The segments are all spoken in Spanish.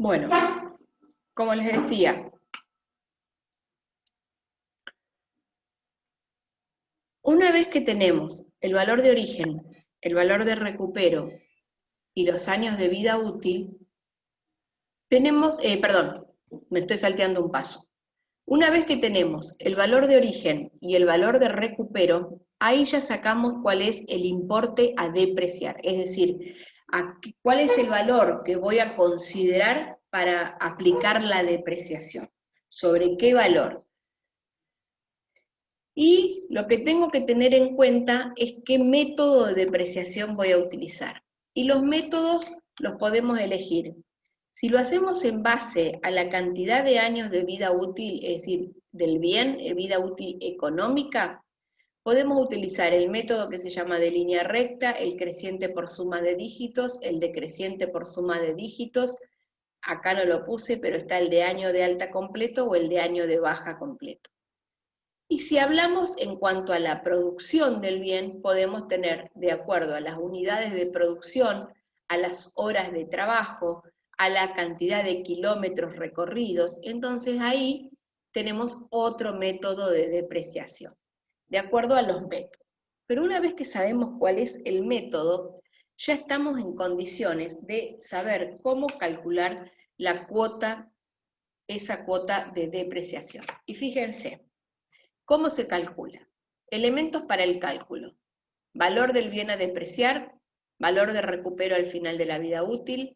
Bueno, como les decía, una vez que tenemos el valor de origen, el valor de recupero y los años de vida útil, tenemos, perdón, me estoy salteando un paso. Una vez que tenemos el valor de origen y el valor de recupero, ahí ya sacamos cuál es el importe a depreciar, es decir, cuál es el valor que voy a considerar para aplicar la depreciación. ¿Sobre qué valor? Y lo que tengo que tener en cuenta es qué método de depreciación voy a utilizar. Y los métodos los podemos elegir. Si lo hacemos en base a la cantidad de años de vida útil, es decir, del bien, vida útil económica, podemos utilizar el método que se llama de línea recta, el creciente por suma de dígitos, el decreciente por suma de dígitos. Acá no lo puse, pero está el de año de alta completo o el de año de baja completo. Y si hablamos en cuanto a la producción del bien, podemos tener, de acuerdo a las unidades de producción, a las horas de trabajo, a la cantidad de kilómetros recorridos, entonces ahí tenemos otro método de depreciación, de acuerdo a los métodos. Pero una vez que sabemos cuál es el método, ya estamos en condiciones de saber cómo calcular la cuota, esa cuota de depreciación. Y fíjense, ¿cómo se calcula? Elementos para el cálculo. Valor del bien a depreciar, valor de recupero al final de la vida útil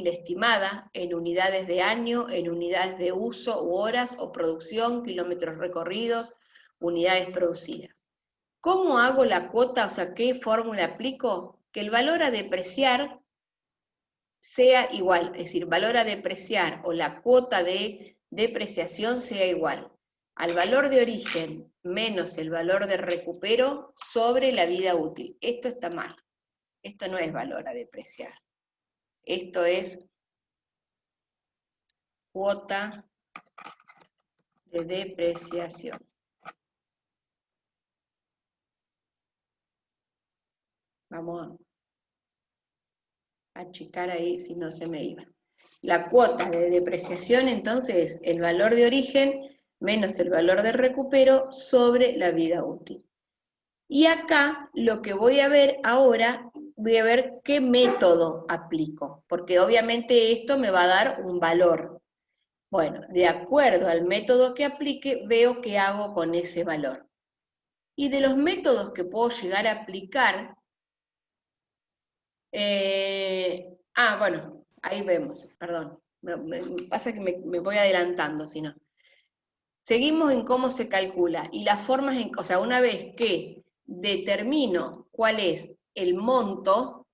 estimada en unidades de año, en unidades de uso u horas o producción, kilómetros recorridos, unidades producidas. ¿Cómo hago la cuota? O sea, ¿qué fórmula aplico? Que el valor a depreciar sea igual, es decir, valor a depreciar o la cuota de depreciación sea igual al valor de origen menos el valor de recupero sobre la vida útil. Esto está mal. Esto no es valor a depreciar. Esto es cuota de depreciación. Vamos a achicar ahí si no se me iba. La cuota de depreciación entonces es el valor de origen menos el valor de recupero sobre la vida útil. Y acá lo que voy a ver ahora, voy a ver qué método aplico, porque obviamente esto me va a dar un valor. Bueno, de acuerdo al método que aplique, veo qué hago con ese valor. Y de los métodos que puedo llegar a aplicar, bueno, ahí vemos, perdón, pasa que me voy adelantando, si no. Seguimos en cómo se calcula y las formas, o sea, una vez que determino cuál es el monto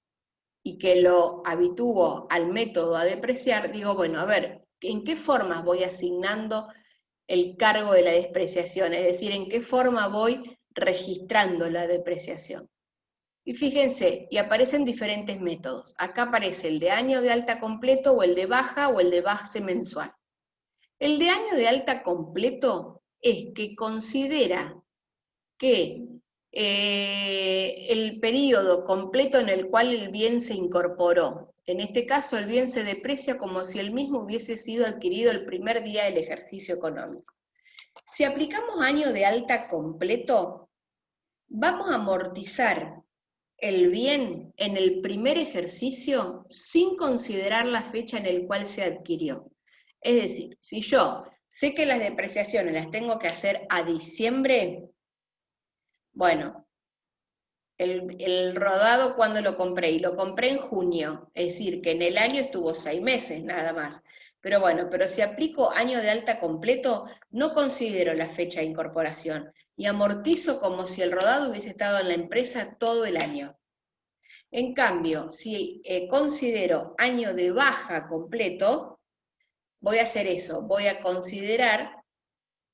y que lo habitúo al método a depreciar, digo, bueno, a ver, ¿en qué formas voy asignando el cargo de la depreciación? Es decir, ¿en qué forma voy registrando la depreciación? Y fíjense, y aparecen diferentes métodos. Acá aparece el de año de alta completo o el de baja o el de base mensual. El de año de alta completo es que considera que el periodo completo en el cual el bien se incorporó. En este caso, el bien se deprecia como si el mismo hubiese sido adquirido el primer día del ejercicio económico. Si aplicamos año de alta completo, vamos a amortizar el bien en el primer ejercicio sin considerar la fecha en la cual se adquirió. Es decir, si yo sé que las depreciaciones las tengo que hacer a diciembre, bueno, el rodado cuando lo compré, y lo compré en junio, es decir, que en el año estuvo 6 meses nada más. Pero bueno, pero si aplico año de alta completo, no considero la fecha de incorporación y amortizo como si el rodado hubiese estado en la empresa todo el año. En cambio, si considero año de baja completo, voy a hacer eso, voy a considerar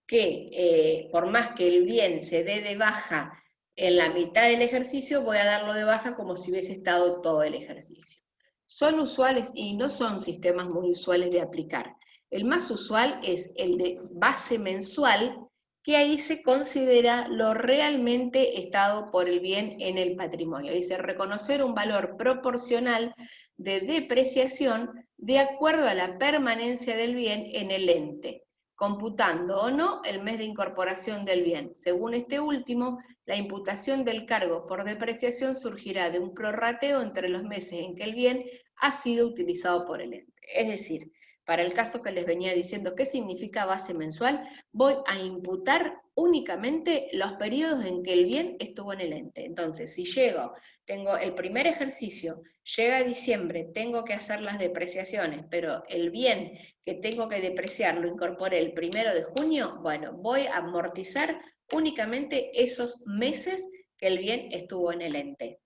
que por más que el bien se dé de baja en la mitad del ejercicio, voy a darlo de baja como si hubiese estado todo el ejercicio. Son usuales y no son sistemas muy usuales de aplicar. El más usual es el de base mensual, que ahí se considera lo realmente estado por el bien en el patrimonio. Dice reconocer un valor proporcional de depreciación de acuerdo a la permanencia del bien en el ente, computando o no el mes de incorporación del bien. Según este último, la imputación del cargo por depreciación surgirá de un prorrateo entre los meses en que el bien ha sido utilizado por el ente. Es decir, para el caso que les venía diciendo qué significa base mensual, voy a imputar únicamente los periodos en que el bien estuvo en el ente. Entonces, si tengo el primer ejercicio, llega a diciembre, tengo que hacer las depreciaciones, pero el bien que tengo que depreciar lo incorporé el 1 de junio, bueno, voy a amortizar únicamente esos meses que el bien estuvo en el ente.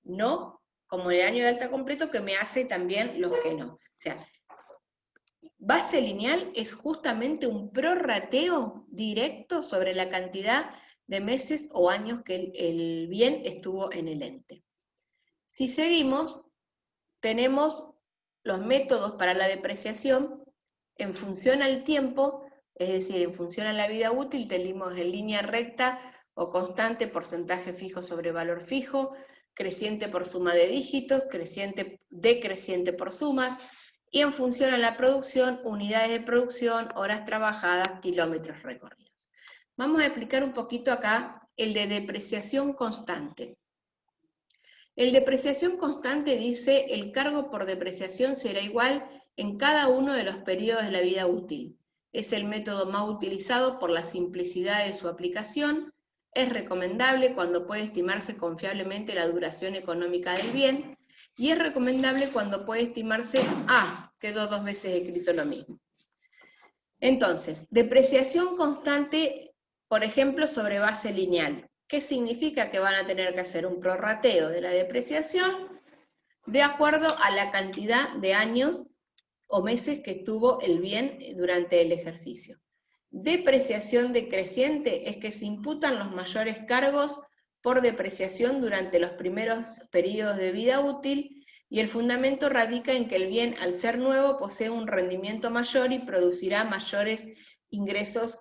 No como el año de alta completo que me hace también los que no. O sea, base lineal es justamente un prorrateo directo sobre la cantidad de meses o años que el bien estuvo en el ente. Si seguimos, tenemos los métodos para la depreciación en función al tiempo, es decir, en función a la vida útil, tenemos en línea recta o constante, porcentaje fijo sobre valor fijo, creciente por suma de dígitos, decreciente por sumas, y en función a la producción, unidades de producción, horas trabajadas, kilómetros recorridos. Vamos a explicar un poquito acá el de depreciación constante. El depreciación constante dice, el cargo por depreciación será igual en cada uno de los periodos de la vida útil. Es el método más utilizado por la simplicidad de su aplicación. Es recomendable cuando puede estimarse confiablemente la duración económica del bien, y es recomendable cuando puede estimarse, quedó 2 veces escrito lo mismo. Entonces, depreciación constante, por ejemplo, sobre base lineal. ¿Qué significa? Que van a tener que hacer un prorrateo de la depreciación de acuerdo a la cantidad de años o meses que tuvo el bien durante el ejercicio. Depreciación decreciente es que se imputan los mayores cargos por depreciación durante los primeros periodos de vida útil, y el fundamento radica en que el bien, al ser nuevo, posee un rendimiento mayor y producirá mayores ingresos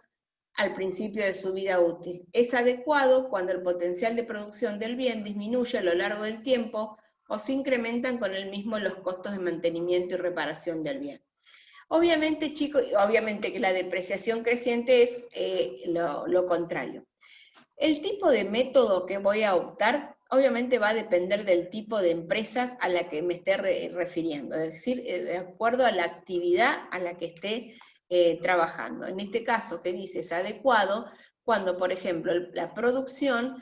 al principio de su vida útil. Es adecuado cuando el potencial de producción del bien disminuye a lo largo del tiempo o se incrementan con el mismo los costos de mantenimiento y reparación del bien. Obviamente, chicos, obviamente que la depreciación creciente es lo contrario. El tipo de método que voy a optar, obviamente va a depender del tipo de empresas a la que me esté refiriendo, es decir, de acuerdo a la actividad a la que esté trabajando. En este caso, que dice es adecuado cuando, por ejemplo, la producción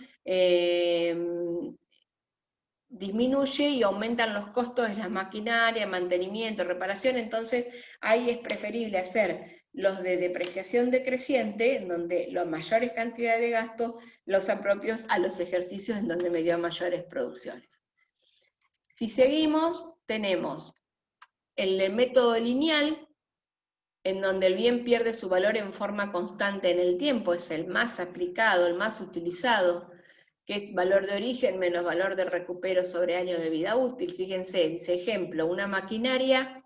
disminuye y aumentan los costos de la maquinaria, mantenimiento, reparación, entonces ahí es preferible hacer los de depreciación decreciente, en donde las mayores cantidades de gastos los apropios a los ejercicios en donde me dio mayores producciones. Si seguimos, tenemos el de método lineal, en donde el bien pierde su valor en forma constante en el tiempo, es el más aplicado, el más utilizado, que es valor de origen menos valor de recupero sobre años de vida útil. Fíjense, dice ejemplo, una maquinaria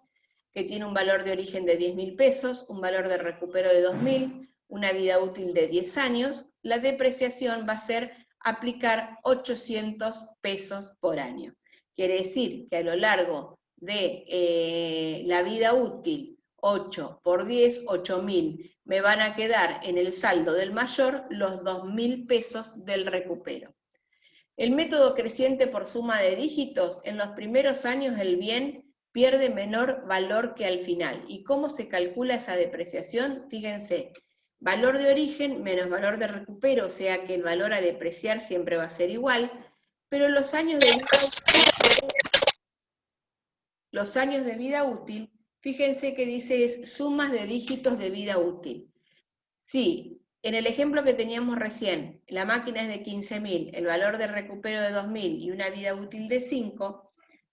que tiene un valor de origen de 10.000 pesos, un valor de recupero de 2.000, una vida útil de 10 años, la depreciación va a ser aplicar 800 pesos por año. Quiere decir que a lo largo de la vida útil, 8 por 10, 8.000, me van a quedar en el saldo del mayor los 2.000 pesos del recupero. El método creciente por suma de dígitos, en los primeros años el bien pierde menor valor que al final. ¿Y cómo se calcula esa depreciación? Fíjense, valor de origen menos valor de recupero, o sea que el valor a depreciar siempre va a ser igual, pero los años de vida útil, fíjense que dice es sumas de dígitos de vida útil. Sí, en el ejemplo que teníamos recién, la máquina es de 15.000, el valor de recupero de 2.000 y una vida útil de 5,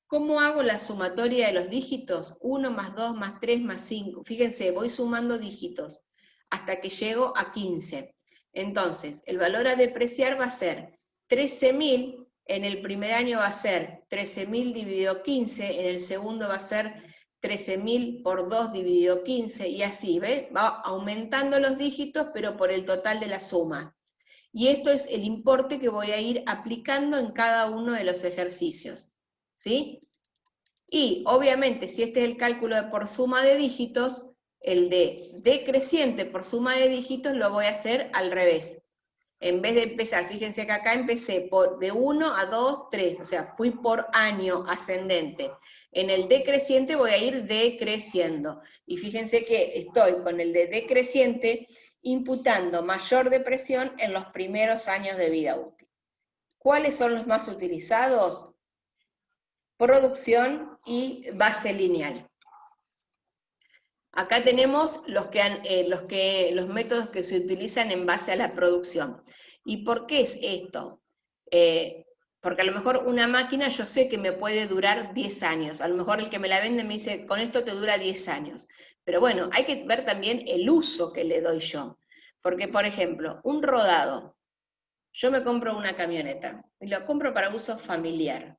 ¿cómo hago la sumatoria de los dígitos? 1 más 2 más 3 más 5. Fíjense, voy sumando dígitos hasta que llego a 15. Entonces, el valor a depreciar va a ser 13.000, en el primer año va a ser 13.000 dividido 15, en el segundo va a ser 13.000 por 2 dividido 15, y así, ¿ve? Va aumentando los dígitos, pero por el total de la suma. Y esto es el importe que voy a ir aplicando en cada uno de los ejercicios, ¿sí? Y obviamente si este es el cálculo por suma de dígitos, el de decreciente por suma de dígitos lo voy a hacer al revés. En vez de empezar, fíjense que acá empecé de 1 a 2, 3, o sea, fui por año ascendente. En el decreciente voy a ir decreciendo. Y fíjense que estoy con el de decreciente imputando mayor depresión en los primeros años de vida útil. ¿Cuáles son los más utilizados? Producción y base lineal. Acá tenemos los métodos que se utilizan en base a la producción. ¿Y por qué es esto? Porque a lo mejor una máquina yo sé que me puede durar 10 años. A lo mejor el que me la vende me dice, con esto te dura 10 años. Pero bueno, hay que ver también el uso que le doy yo. Porque, por ejemplo, un rodado. Yo me compro una camioneta y lo compro para uso familiar.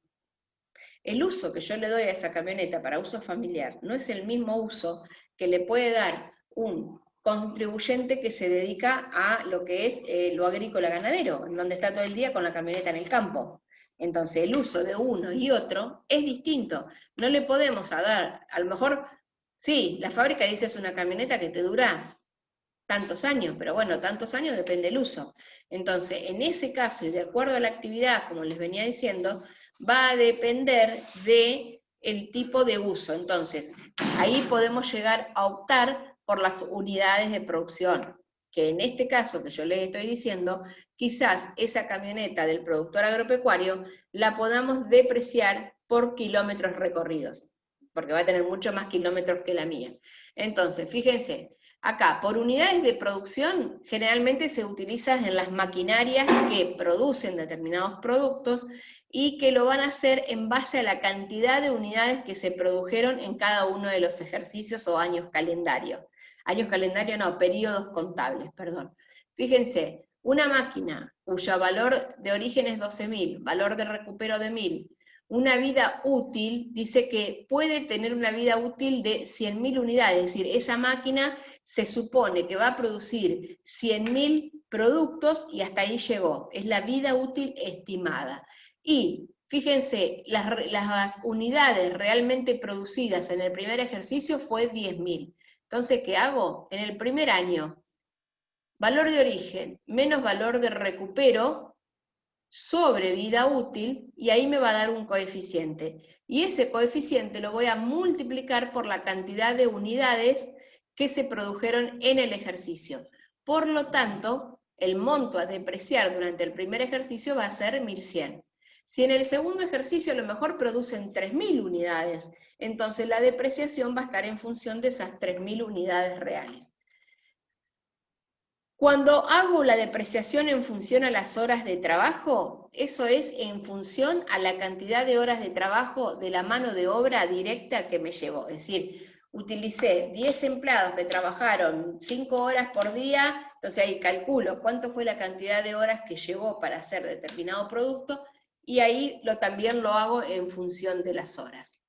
El uso que yo le doy a esa camioneta para uso familiar no es el mismo uso que le puede dar un contribuyente que se dedica a lo que es lo agrícola ganadero, en donde está todo el día con la camioneta en el campo. Entonces el uso de uno y otro es distinto. No le podemos dar, a lo mejor, sí, la fábrica dice es una camioneta que te dura tantos años, pero bueno, tantos años depende del uso. Entonces, en ese caso, y de acuerdo a la actividad, como les venía diciendo, va a depender del tipo de uso. Entonces, ahí podemos llegar a optar por las unidades de producción, que en este caso que yo les estoy diciendo, quizás esa camioneta del productor agropecuario la podamos depreciar por kilómetros recorridos, porque va a tener mucho más kilómetros que la mía. Entonces, fíjense, acá, por unidades de producción, generalmente se utilizan en las maquinarias que producen determinados productos y que lo van a hacer en base a la cantidad de unidades que se produjeron en cada uno de los ejercicios o años calendario. Años calendario no, periodos contables, perdón. Fíjense, una máquina cuyo valor de origen es 12.000, valor de recupero de 1.000, una vida útil, dice que puede tener una vida útil de 100.000 unidades, es decir, esa máquina se supone que va a producir 100.000 productos y hasta ahí llegó, es la vida útil estimada. Y fíjense, las unidades realmente producidas en el primer ejercicio fue 10.000. Entonces, ¿qué hago? En el primer año, valor de origen menos valor de recupero sobre vida útil, y ahí me va a dar un coeficiente. Y ese coeficiente lo voy a multiplicar por la cantidad de unidades que se produjeron en el ejercicio. Por lo tanto, el monto a depreciar durante el primer ejercicio va a ser 1.100. Si en el segundo ejercicio a lo mejor producen 3.000 unidades, entonces la depreciación va a estar en función de esas 3.000 unidades reales. Cuando hago la depreciación en función a las horas de trabajo, eso es en función a la cantidad de horas de trabajo de la mano de obra directa que me llevó. Es decir, utilicé 10 empleados que trabajaron 5 horas por día, entonces ahí calculo cuánto fue la cantidad de horas que llevó para hacer determinado producto, y ahí también lo hago en función de las horas.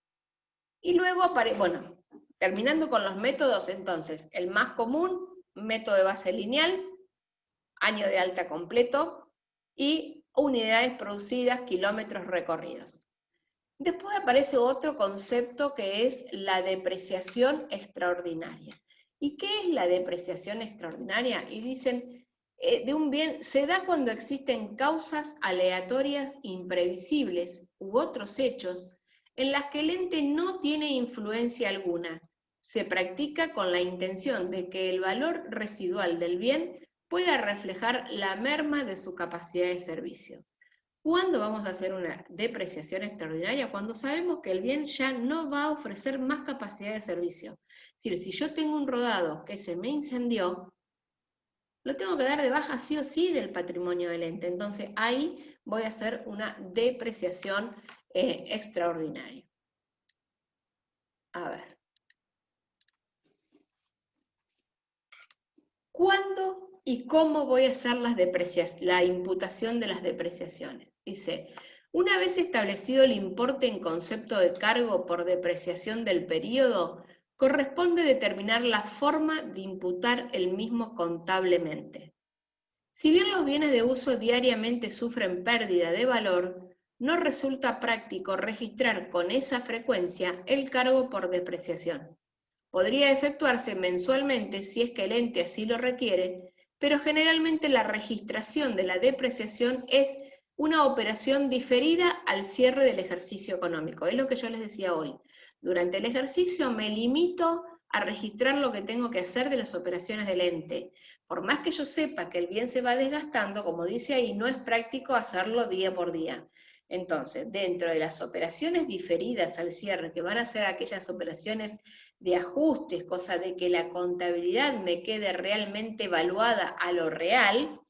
Y luego, bueno, terminando con los métodos, entonces, el más común, método de base lineal, año de alta completo, y unidades producidas, kilómetros recorridos. Después aparece otro concepto que es la depreciación extraordinaria. ¿Y qué es la depreciación extraordinaria? Y dicen, de un bien se da cuando existen causas aleatorias imprevisibles u otros hechos en las que el ente no tiene influencia alguna. Se practica con la intención de que el valor residual del bien pueda reflejar la merma de su capacidad de servicio. ¿Cuándo vamos a hacer una depreciación extraordinaria? Cuando sabemos que el bien ya no va a ofrecer más capacidad de servicio. Es decir, si yo tengo un rodado que se me incendió, lo tengo que dar de baja sí o sí del patrimonio del ente. Entonces ahí voy a hacer una depreciación extraordinaria. A ver. ¿Cuándo y cómo voy a hacer la imputación de las depreciaciones? Dice, una vez establecido el importe en concepto de cargo por depreciación del periodo, corresponde determinar la forma de imputar el mismo contablemente. Si bien los bienes de uso diariamente sufren pérdida de valor, no resulta práctico registrar con esa frecuencia el cargo por depreciación. Podría efectuarse mensualmente si es que el ente así lo requiere, pero generalmente la registración de la depreciación es una operación diferida al cierre del ejercicio económico. Es lo que yo les decía hoy. Durante el ejercicio me limito a registrar lo que tengo que hacer de las operaciones del ente. Por más que yo sepa que el bien se va desgastando, como dice ahí, no es práctico hacerlo día por día. Entonces, dentro de las operaciones diferidas al cierre, que van a ser aquellas operaciones de ajustes, cosa de que la contabilidad me quede realmente evaluada a lo real,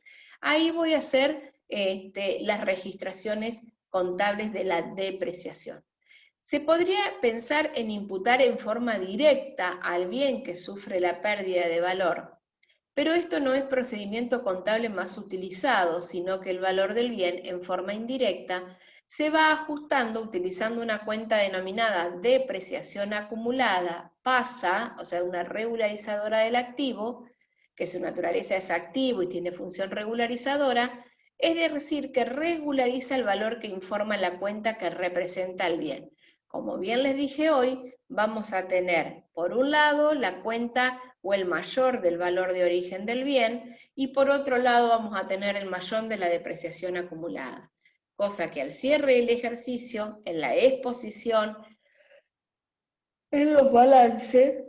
ahí voy a hacer las registraciones contables de la depreciación. Se podría pensar en imputar en forma directa al bien que sufre la pérdida de valor, pero esto no es procedimiento contable más utilizado, sino que el valor del bien en forma indirecta se va ajustando utilizando una cuenta denominada depreciación acumulada, PASA, o sea, una regularizadora del activo, que su naturaleza es activo y tiene función regularizadora, es decir, que regulariza el valor que informa la cuenta que representa el bien. Como bien les dije hoy, vamos a tener, por un lado, la cuenta o el mayor del valor de origen del bien, y por otro lado vamos a tener el mayor de la depreciación acumulada. Cosa que al cierre del ejercicio, en la exposición, en los balances,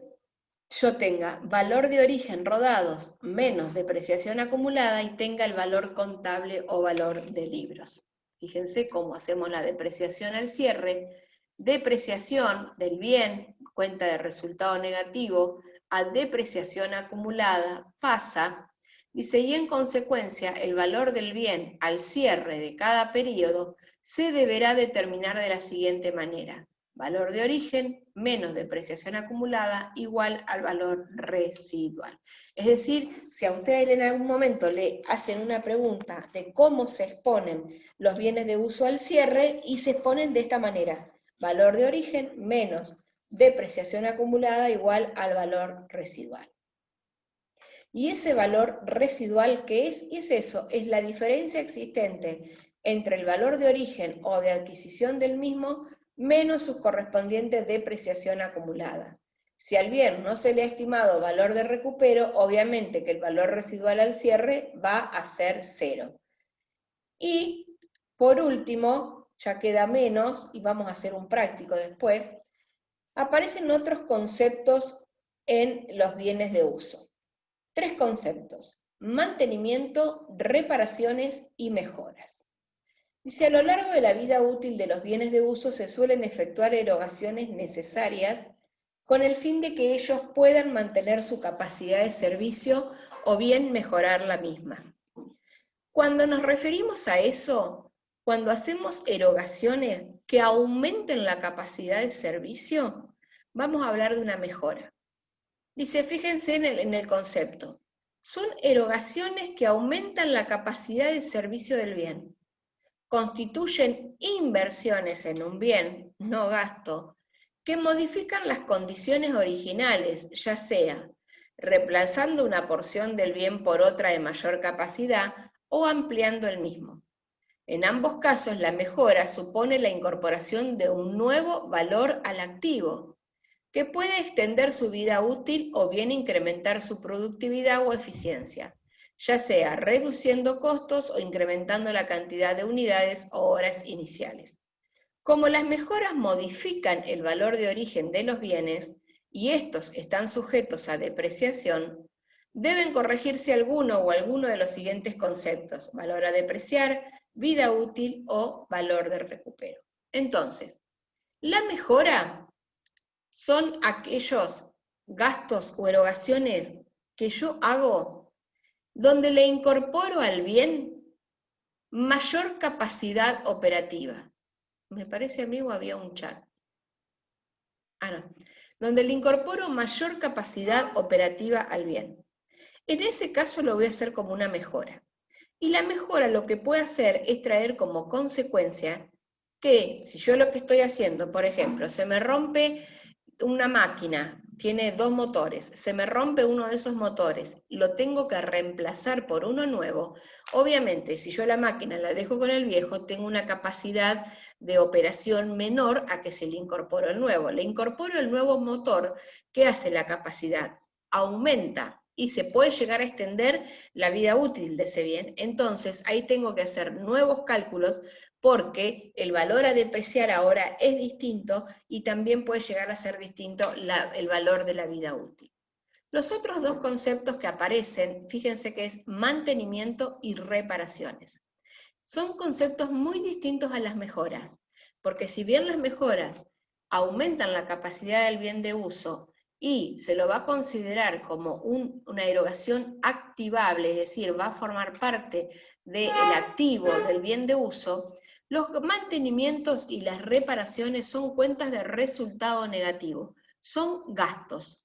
yo tenga valor de origen rodados menos depreciación acumulada y tenga el valor contable o valor de libros. Fíjense cómo hacemos la depreciación al cierre. Depreciación del bien, cuenta de resultado negativo, a depreciación acumulada pasa, dice, y en consecuencia el valor del bien al cierre de cada periodo se deberá determinar de la siguiente manera: valor de origen menos depreciación acumulada igual al valor residual. Es decir, si a ustedes en algún momento le hacen una pregunta de cómo se exponen los bienes de uso al cierre, y se exponen de esta manera: valor de origen menos depreciación acumulada igual al valor residual. Y ese valor residual, ¿qué es? Y es eso, es la diferencia existente entre el valor de origen o de adquisición del mismo menos su correspondiente depreciación acumulada. Si al bien no se le ha estimado valor de recupero, obviamente que el valor residual al cierre va a ser 0. Y por último, ya queda menos, y vamos a hacer un práctico después, aparecen otros conceptos en los bienes de uso. 3 conceptos: mantenimiento, reparaciones y mejoras. Dice, a lo largo de la vida útil de los bienes de uso se suelen efectuar erogaciones necesarias con el fin de que ellos puedan mantener su capacidad de servicio o bien mejorar la misma. Cuando nos referimos a eso, cuando hacemos erogaciones que aumenten la capacidad de servicio, vamos a hablar de una mejora. Dice, fíjense en el concepto. Son erogaciones que aumentan la capacidad de servicio del bien. Constituyen inversiones en un bien, no gasto, que modifican las condiciones originales, ya sea reemplazando una porción del bien por otra de mayor capacidad o ampliando el mismo. En ambos casos, la mejora supone la incorporación de un nuevo valor al activo, que puede extender su vida útil o bien incrementar su productividad o eficiencia, ya sea reduciendo costos o incrementando la cantidad de unidades o horas iniciales. Como las mejoras modifican el valor de origen de los bienes y estos están sujetos a depreciación, deben corregirse alguno o alguno de los siguientes conceptos: valor a depreciar, vida útil o valor de recupero. Entonces, la mejora son aquellos gastos o erogaciones que yo hago donde le incorporo al bien mayor capacidad operativa. Me parece, amigo, había un chat. No. Donde le incorporo mayor capacidad operativa al bien. En ese caso lo voy a hacer como una mejora. Y la mejora lo que puede hacer es traer como consecuencia que si yo lo que estoy haciendo, por ejemplo, se me rompe una máquina tiene 2 motores, se me rompe uno de esos motores, lo tengo que reemplazar por uno nuevo, obviamente si yo la máquina la dejo con el viejo, tengo una capacidad de operación menor a que se le incorporo el nuevo. Le incorporo el nuevo motor, ¿qué hace la capacidad? Aumenta y se puede llegar a extender la vida útil de ese bien. Entonces ahí tengo que hacer nuevos cálculos porque el valor a depreciar ahora es distinto y también puede llegar a ser distinto el valor de la vida útil. Los otros 2 conceptos que aparecen, fíjense que es mantenimiento y reparaciones. Son conceptos muy distintos a las mejoras, porque si bien las mejoras aumentan la capacidad del bien de uso y se lo va a considerar como una erogación activable, es decir, va a formar parte del activo del bien de uso, los mantenimientos y las reparaciones son cuentas de resultado negativo, son gastos,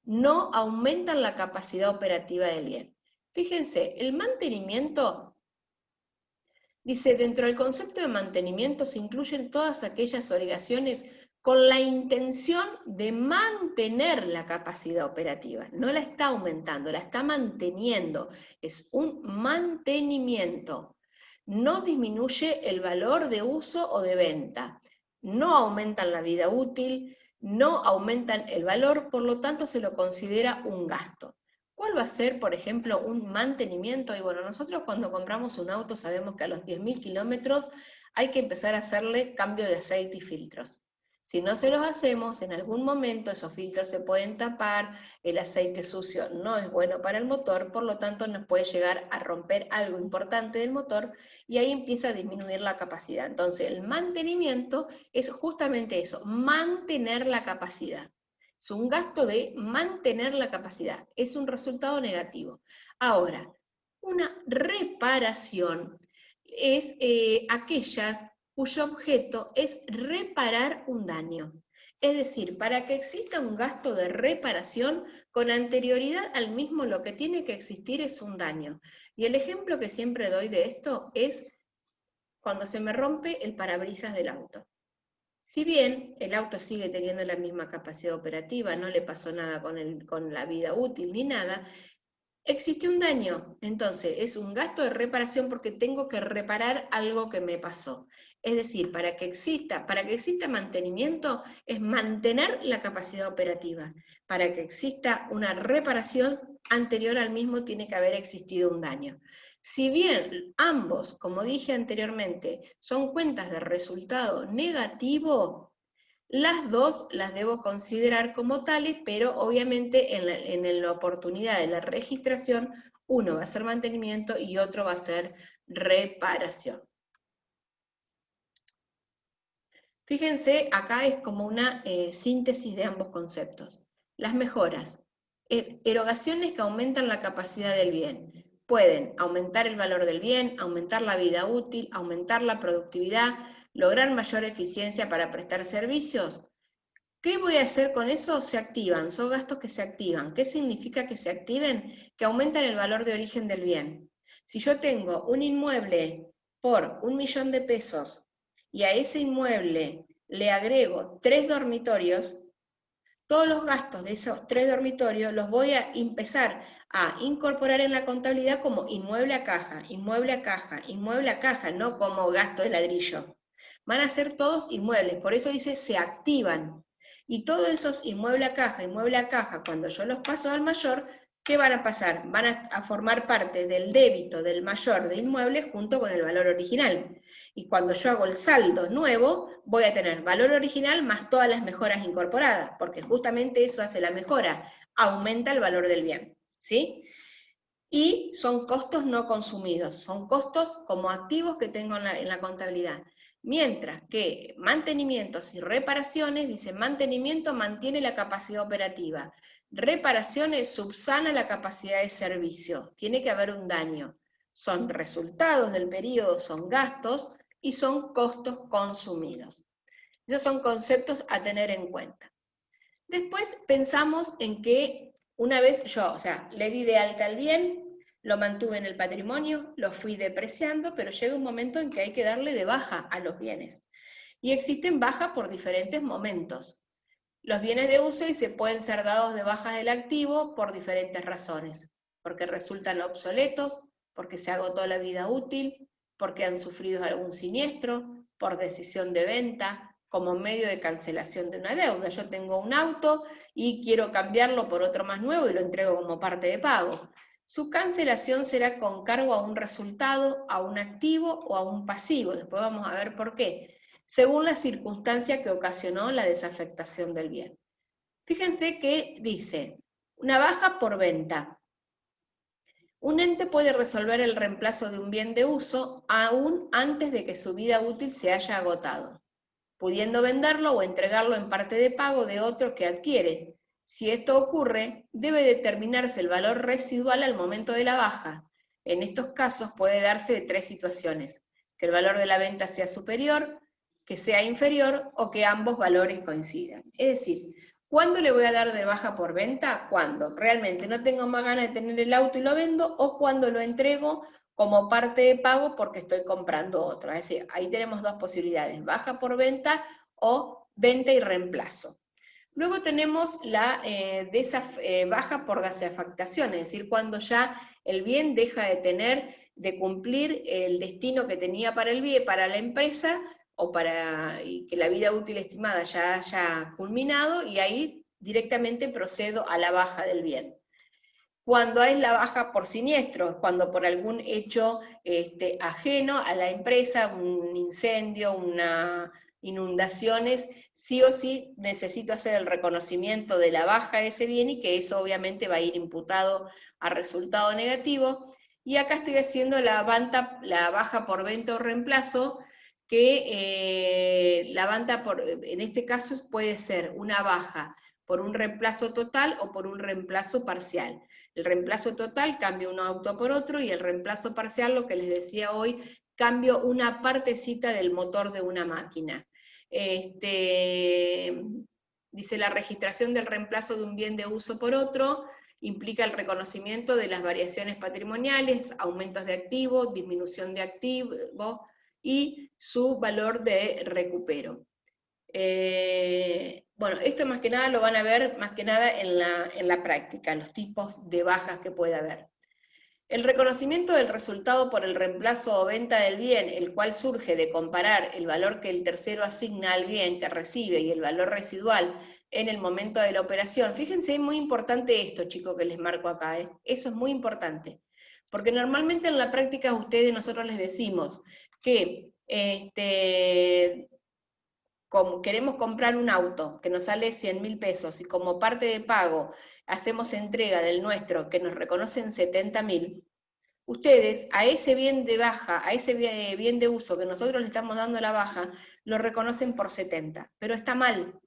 no aumentan la capacidad operativa del bien. Fíjense, el mantenimiento, dice, dentro del concepto de mantenimiento se incluyen todas aquellas obligaciones con la intención de mantener la capacidad operativa. No la está aumentando, la está manteniendo. Es un mantenimiento. No disminuye el valor de uso o de venta. No aumentan la vida útil, no aumentan el valor, por lo tanto se lo considera un gasto. ¿Cuál va a ser, por ejemplo, un mantenimiento? Y bueno, nosotros cuando compramos un auto sabemos que a los 10.000 kilómetros hay que empezar a hacerle cambio de aceite y filtros. Si no se los hacemos, en algún momento esos filtros se pueden tapar, el aceite sucio no es bueno para el motor, por lo tanto nos puede llegar a romper algo importante del motor y ahí empieza a disminuir la capacidad. Entonces el mantenimiento es justamente eso, mantener la capacidad. Es un gasto de mantener la capacidad, es un resultado negativo. Ahora, una reparación es aquellas cuyo objeto es reparar un daño. Es decir, para que exista un gasto de reparación, con anterioridad al mismo lo que tiene que existir es un daño. Y el ejemplo que siempre doy de esto es cuando se me rompe el parabrisas del auto. Si bien el auto sigue teniendo la misma capacidad operativa, no le pasó nada con la vida útil ni nada, existe un daño, entonces es un gasto de reparación porque tengo que reparar algo que me pasó. Es decir, para que exista mantenimiento es mantener la capacidad operativa. Para que exista una reparación anterior al mismo tiene que haber existido un daño. Si bien ambos, como dije anteriormente, son cuentas de resultado negativo, las dos las debo considerar como tales, pero obviamente en la oportunidad de la registración, uno va a ser mantenimiento y otro va a ser reparación. Fíjense, acá es como una síntesis de ambos conceptos. Las mejoras, erogaciones que aumentan la capacidad del bien. Pueden aumentar el valor del bien, aumentar la vida útil, aumentar la productividad, lograr mayor eficiencia para prestar servicios. ¿Qué voy a hacer con eso? Se activan, son gastos que se activan. ¿Qué significa que se activen? Que aumentan el valor de origen del bien. Si yo tengo un inmueble por 1 millón de pesos y a ese inmueble le agrego 3 dormitorios, todos los gastos de esos 3 dormitorios los voy a empezar a incorporar en la contabilidad como inmueble a caja, inmueble a caja, inmueble a caja, no como gasto de ladrillo. Van a ser todos inmuebles, por eso dice se activan. Y todos esos inmueble a caja, cuando yo los paso al mayor, ¿qué van a pasar? Van a formar parte del débito del mayor de inmuebles junto con el valor original. Y cuando yo hago el saldo nuevo, voy a tener valor original más todas las mejoras incorporadas, porque justamente eso hace la mejora, aumenta el valor del bien, ¿sí? Y son costos no consumidos, son costos como activos que tengo en la contabilidad. Mientras que mantenimientos y reparaciones, dice mantenimiento mantiene la capacidad operativa, reparaciones subsana la capacidad de servicio, tiene que haber un daño. Son resultados del periodo, son gastos y son costos consumidos. Esos son conceptos a tener en cuenta. Después pensamos en que una vez yo, le di de alta el bien, lo mantuve en el patrimonio, lo fui depreciando, pero llega un momento en que hay que darle de baja a los bienes. Y existen bajas por diferentes momentos. los bienes de uso y se pueden ser dados de baja del activo por diferentes razones, porque resultan obsoletos, porque se agotó la vida útil, porque han sufrido algún siniestro, por decisión de venta, como medio de cancelación de una deuda. Yo tengo un auto y quiero cambiarlo por otro más nuevo y lo entrego como parte de pago. Su cancelación será con cargo a un resultado, a un activo o a un pasivo. Después vamos a ver por qué, según la circunstancia que ocasionó la desafectación del bien. Fíjense que dice, una baja por venta. Un ente puede resolver el reemplazo de un bien de uso aún antes de que su vida útil se haya agotado, pudiendo venderlo o entregarlo en parte de pago de otro que adquiere. Si esto ocurre, debe determinarse el valor residual al momento de la baja. En estos casos puede darse de tres situaciones: que el valor de la venta sea superior, que sea inferior o que ambos valores coincidan. Es decir, ¿cuándo le voy a dar de baja por venta? Cuando realmente no tengo más ganas de tener el auto y lo vendo, o cuando lo entrego como parte de pago porque estoy comprando otro. Es decir, ahí tenemos dos posibilidades: baja por venta o venta y reemplazo. Luego tenemos la baja por desafectación, es decir, cuando ya el bien deja de cumplir el destino que tenía para el bien, para la empresa, y que la vida útil estimada ya haya culminado, y ahí directamente procedo a la baja del bien. Cuando es la baja por siniestro, cuando por algún hecho ajeno a la empresa, un incendio, inundaciones, sí o sí necesito hacer el reconocimiento de la baja de ese bien y que eso obviamente va a ir imputado a resultado negativo. Y acá estoy haciendo la baja por venta o reemplazo, que en este caso puede ser una baja por un reemplazo total o por un reemplazo parcial. El reemplazo total cambio un auto por otro, y el reemplazo parcial, lo que les decía hoy, cambio una partecita del motor de una máquina. Dice, la registración del reemplazo de un bien de uso por otro implica el reconocimiento de las variaciones patrimoniales, aumentos de activo, disminución de activo y su valor de recupero. Bueno, esto más que nada lo van a ver más que nada en la práctica, los tipos de bajas que puede haber. El reconocimiento del resultado por el reemplazo o venta del bien, el cual surge de comparar el valor que el tercero asigna al bien que recibe y el valor residual en el momento de la operación. Fíjense, es muy importante esto, chicos, que les marco acá, ¿eh? Eso es muy importante, porque normalmente en la práctica nosotros les decimos que como queremos comprar un auto que nos sale 100.000 pesos y como parte de pago hacemos entrega del nuestro que nos reconocen 70.000, ustedes a ese bien de baja, a ese bien de uso que nosotros le estamos dando la baja, lo reconocen por 70, pero está mal,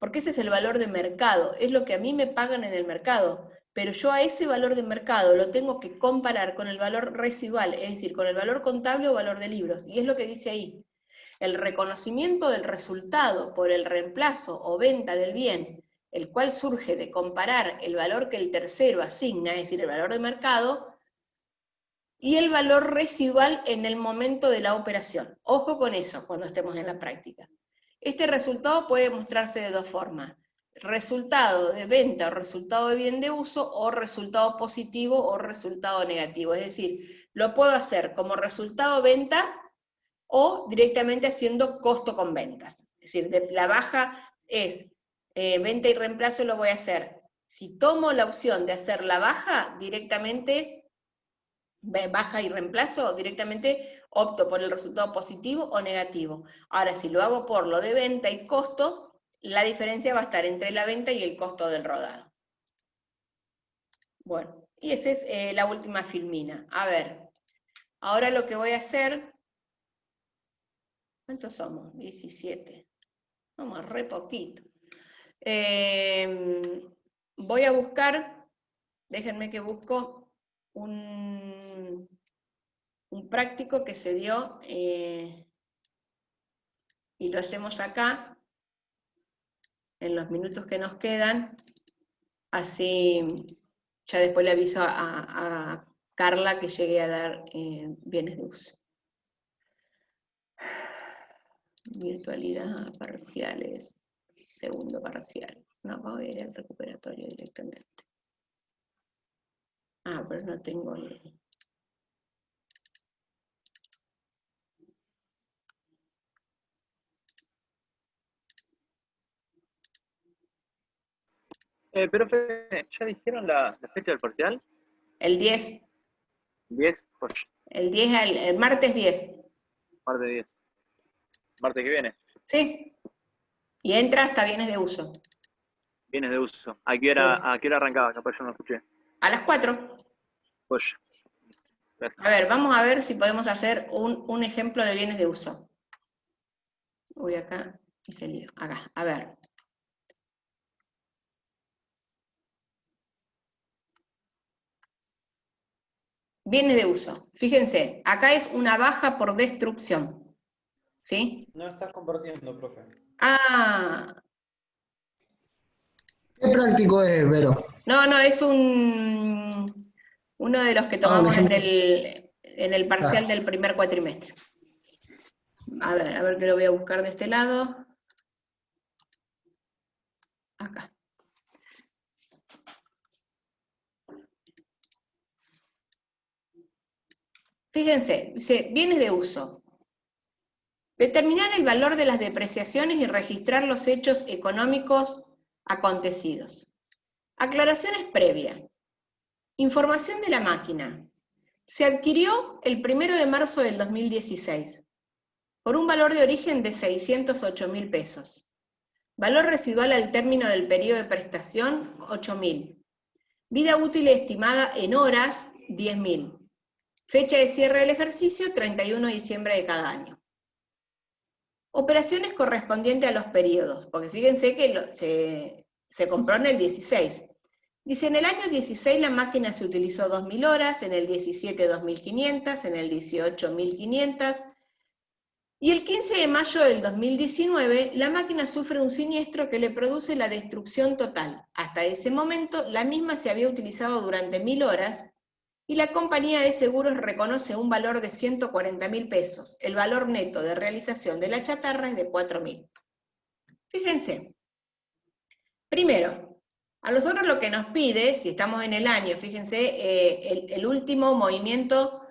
porque ese es el valor de mercado, es lo que a mí me pagan en el mercado, pero yo a ese valor de mercado lo tengo que comparar con el valor residual, es decir, con el valor contable o valor de libros, y es lo que dice ahí. El reconocimiento del resultado por el reemplazo o venta del bien, el cual surge de comparar el valor que el tercero asigna, es decir, el valor de mercado, y el valor residual en el momento de la operación. Ojo con eso cuando estemos en la práctica. Este resultado puede mostrarse de dos formas: resultado de venta o resultado de bien de uso, o resultado positivo o resultado negativo. Es decir, lo puedo hacer como resultado venta o directamente haciendo costo con ventas. Es decir, la baja es venta y reemplazo, lo voy a hacer. Si tomo la opción de hacer la baja, directamente, baja y reemplazo, directamente opto por el resultado positivo o negativo. Ahora, si lo hago por lo de venta y costo, la diferencia va a estar entre la venta y el costo del rodado. Bueno, y esa es la última filmina. A ver, ahora lo que voy a hacer, ¿cuántos somos? 17. Somos re poquito. Voy a buscar, déjenme que busco un práctico que se dio, y lo hacemos acá, en los minutos que nos quedan, así ya después le aviso a Carla que llegue a dar bienes de uso. Virtualidad, parciales. segundo parcial. No, voy a ir al recuperatorio directamente. Ah, pero no tengo el... Profe, ¿ya dijeron la fecha del parcial? El 10. 10, pues, El martes 10. martes 10. Martes que viene. ¿Sí? Y entra hasta bienes de uso. Bienes de uso. Sí. ¿A qué hora arrancaba? Capaz yo no escuché. A las 4. Pues, gracias. A ver, vamos a ver si podemos hacer un ejemplo de bienes de uso. Uy, acá hice lío. Acá, a ver. Bienes de uso. Fíjense, acá es una baja por destrucción. ¿Sí? No estás compartiendo, profe. Ah, ¿Qué práctico es, Vero? no, es uno de los que Ah, un tomamos ejemplo. en el parcial del primer cuatrimestre. A ver que lo voy a buscar de este lado. Acá. Fíjense, dice, bienes de uso. Determinar el valor de las depreciaciones y registrar los hechos económicos acontecidos. Aclaraciones previas. Información de la máquina. Se adquirió el 1 de marzo del 2016 por un valor de origen de 608.000 pesos. Valor residual al término del periodo de prestación, 8.000. Vida útil estimada en horas, 10.000. Fecha de cierre del ejercicio, 31 de diciembre de cada año. Operaciones correspondientes a los periodos, porque fíjense que se compró en el 16. Dice, en el año 16 la máquina se utilizó 2.000 horas, en el 17 2.500, en el 18 1.500, y el 15 de mayo del 2019 la máquina sufre un siniestro que le produce la destrucción total. Hasta ese momento la misma se había utilizado durante 1.000 horas, y la compañía de seguros reconoce un valor de 140.000 pesos. El valor neto de realización de la chatarra es de 4.000. Fíjense. Primero, a nosotros lo que nos pide, si estamos en el año, fíjense, el último movimiento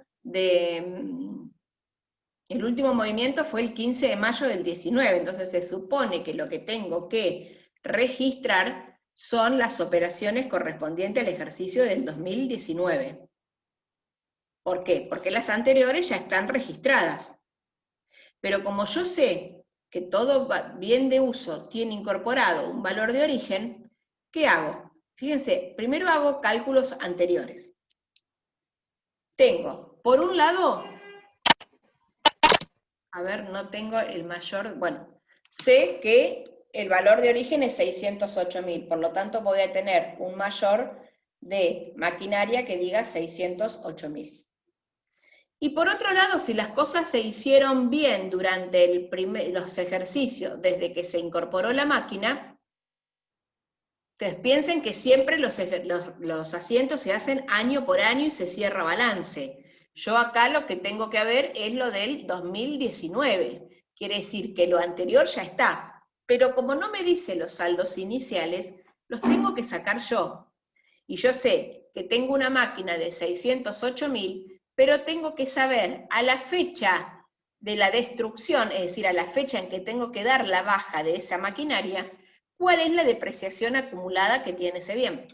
fue el 15 de mayo del 19, entonces se supone que lo que tengo que registrar son las operaciones correspondientes al ejercicio del 2019. ¿Por qué? Porque las anteriores ya están registradas. Pero como yo sé que todo bien de uso tiene incorporado un valor de origen, ¿qué hago? Fíjense, primero hago cálculos anteriores. Tengo, por un lado, a ver, no tengo el mayor, bueno, sé que el valor de origen es 608.000, por lo tanto voy a tener un mayor de maquinaria que diga 608.000. Y por otro lado, si las cosas se hicieron bien durante los ejercicios, desde que se incorporó la máquina, ustedes piensen que siempre los asientos se hacen año por año y se cierra balance. Yo acá lo que tengo que ver es lo del 2019. Quiere decir que lo anterior ya está. Pero como no me dice los saldos iniciales, los tengo que sacar yo. Y yo sé que tengo una máquina de 608.000, pero tengo que saber a la fecha de la destrucción, es decir, a la fecha en que tengo que dar la baja de esa maquinaria, cuál es la depreciación acumulada que tiene ese bien.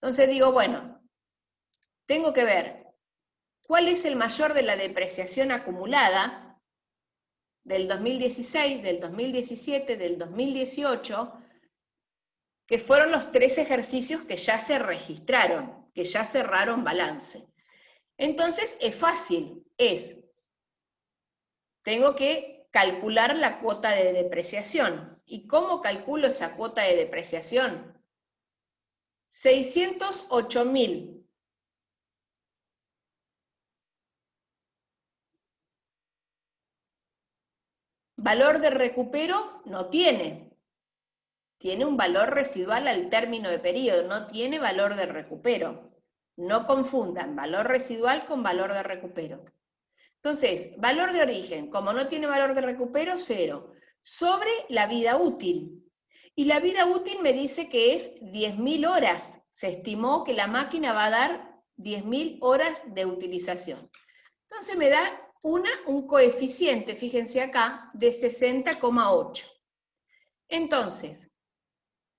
Entonces digo, bueno, tengo que ver cuál es el mayor de la depreciación acumulada del 2016, del 2017, del 2018, que fueron los 3 ejercicios que ya se registraron, que ya cerraron balance. Entonces es fácil, tengo que calcular la cuota de depreciación. ¿Y cómo calculo esa cuota de depreciación? 608.000. Valor de recupero no tiene. Tiene un valor residual al término de periodo, no tiene valor de recupero. No confundan valor residual con valor de recupero. Entonces, valor de origen, como no tiene valor de recupero, 0. Sobre la vida útil. Y la vida útil me dice que es 10.000 horas. Se estimó que la máquina va a dar 10.000 horas de utilización. Entonces me da un coeficiente, fíjense acá, de 60,8. Entonces,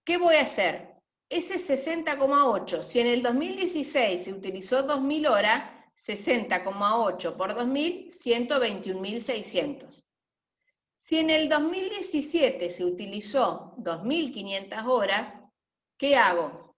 ¿qué voy a hacer? Ese 60,8, si en el 2016 se utilizó 2.000 horas, 60,8 por 2.000, 121.600. Si en el 2017 se utilizó 2.500 horas, ¿qué hago?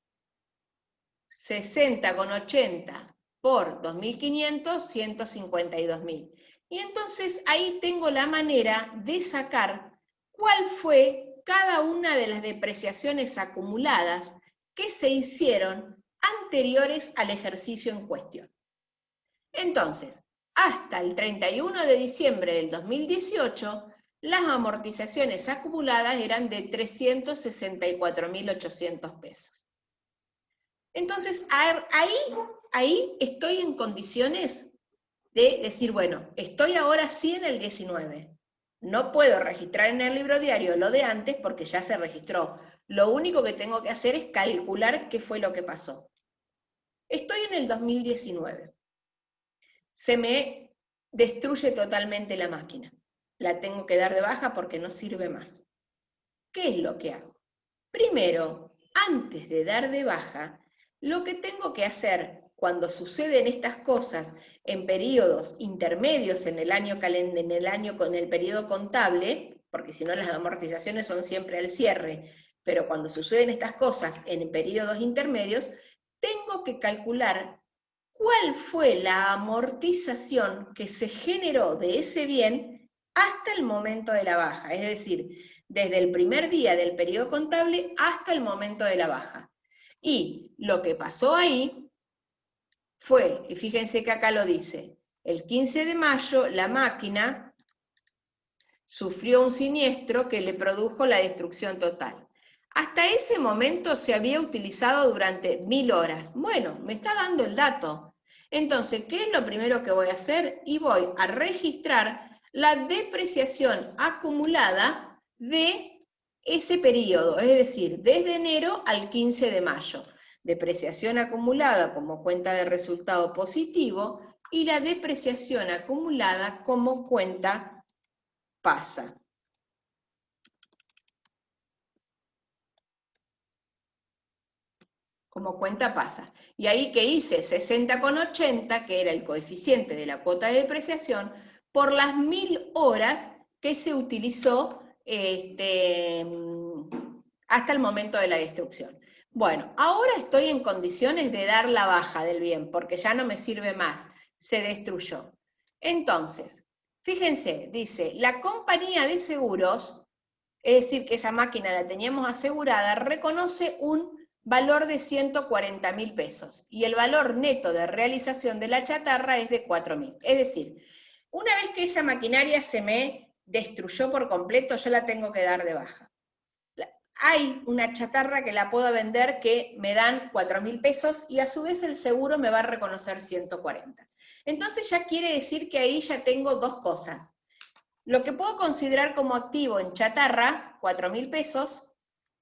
60,80 por 2.500, 152.000. Y entonces ahí tengo la manera de sacar cuál fue cada una de las depreciaciones acumuladas que se hicieron anteriores al ejercicio en cuestión. Entonces, hasta el 31 de diciembre del 2018, las amortizaciones acumuladas eran de 364.800 pesos. Entonces, ahí estoy en condiciones de decir, bueno, estoy ahora sí en el 19. No puedo registrar en el libro diario lo de antes porque ya se registró. Lo único que tengo que hacer es calcular qué fue lo que pasó. Estoy en el 2019. Se me destruye totalmente la máquina. La tengo que dar de baja porque no sirve más. ¿Qué es lo que hago? Primero, antes de dar de baja, lo que tengo que hacer cuando suceden estas cosas en periodos intermedios en el año con el periodo contable, porque si no las amortizaciones son siempre al cierre, pero cuando suceden estas cosas en periodos intermedios, tengo que calcular cuál fue la amortización que se generó de ese bien hasta el momento de la baja, es decir, desde el primer día del periodo contable hasta el momento de la baja. Y lo que pasó ahí fue, y fíjense que acá lo dice, el 15 de mayo la máquina sufrió un siniestro que le produjo la destrucción total. Hasta ese momento se había utilizado durante 1.000 horas. Bueno, me está dando el dato. Entonces, ¿qué es lo primero que voy a hacer? Y voy a registrar la depreciación acumulada de ese periodo, es decir, desde enero al 15 de mayo. Depreciación acumulada como cuenta de resultado positivo y la depreciación acumulada como cuenta pasa. Como cuenta pasa. Y ahí que hice 60,80, que era el coeficiente de la cuota de depreciación, por las 1.000 horas que se utilizó hasta el momento de la destrucción. Bueno, ahora estoy en condiciones de dar la baja del bien, porque ya no me sirve más, se destruyó. Entonces, fíjense, dice, la compañía de seguros, es decir, que esa máquina la teníamos asegurada, reconoce un valor de 140.000 pesos, y el valor neto de realización de la chatarra es de 4.000. Es decir, una vez que esa maquinaria se me destruyó por completo, yo la tengo que dar de baja. Hay una chatarra que la puedo vender que me dan 4.000 pesos y a su vez el seguro me va a reconocer 140. Entonces ya quiere decir que ahí ya tengo dos cosas. Lo que puedo considerar como activo en chatarra, 4.000 pesos,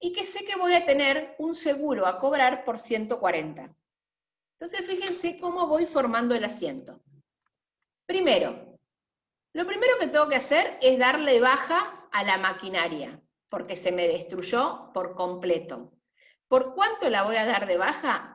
y que sé que voy a tener un seguro a cobrar por 140. Entonces fíjense cómo voy formando el asiento. Primero, lo primero que tengo que hacer es darle baja a la maquinaria, porque se me destruyó por completo. ¿Por cuánto la voy a dar de baja?